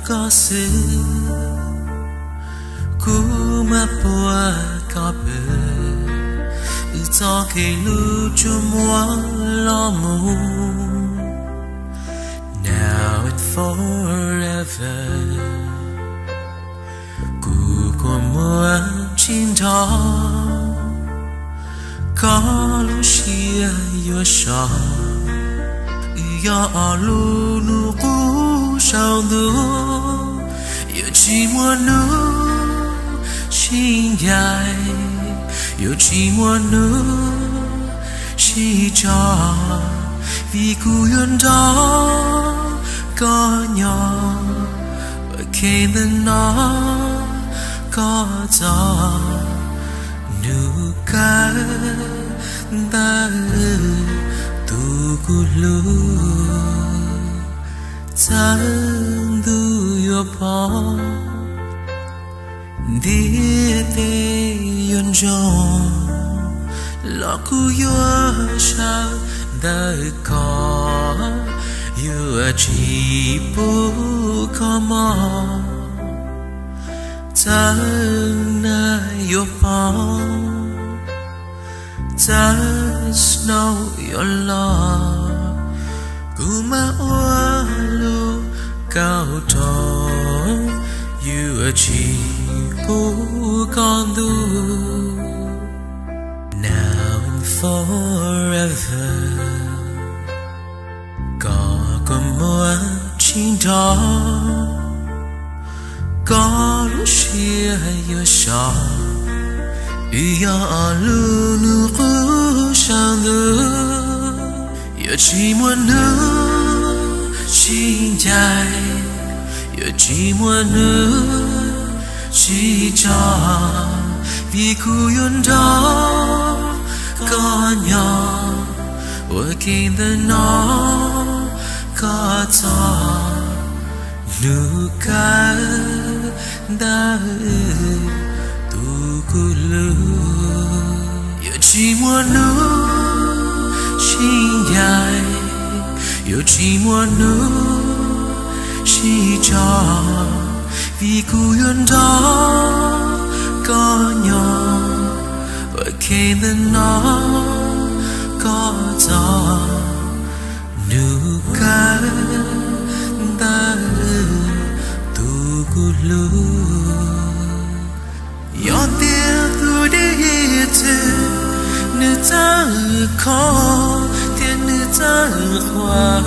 có sự cú mà bùa có bờ cho khi lưu cho mua lo mù now and forever cú của mua chín đó có lúc xia yo sa yo lu nu cú sao du yo chỉ muốn nu xin dài yo chỉ muốn nu chỉ cho vì cú yên đó có nhỏ ở khi bên nó có gió nụ ca ta tu cú lu sang du yo po đi te yon jong lo cú yo sa đời có yo chỉ bu come Turn your palm, just know your love. Kuma walu cao tròn, you achieve con du. Now and forever, có mua chín đó. Có lúc xia yo sa yo lu nu ku sang du yo chỉ muốn nu xin dài yo chỉ muốn nu chỉ cho vì cú yên đó có nhỏ ở kia nó có gió nụ ca đã tu cú lu yo chỉ muốn nu xin dài yo chỉ muốn nu chỉ cho vì cú yên đó có nhỏ ở kia bên nó có gió nụ ca ta tu cú lu yo tia tu đi tu nữ ta khó tia nữ ta hoa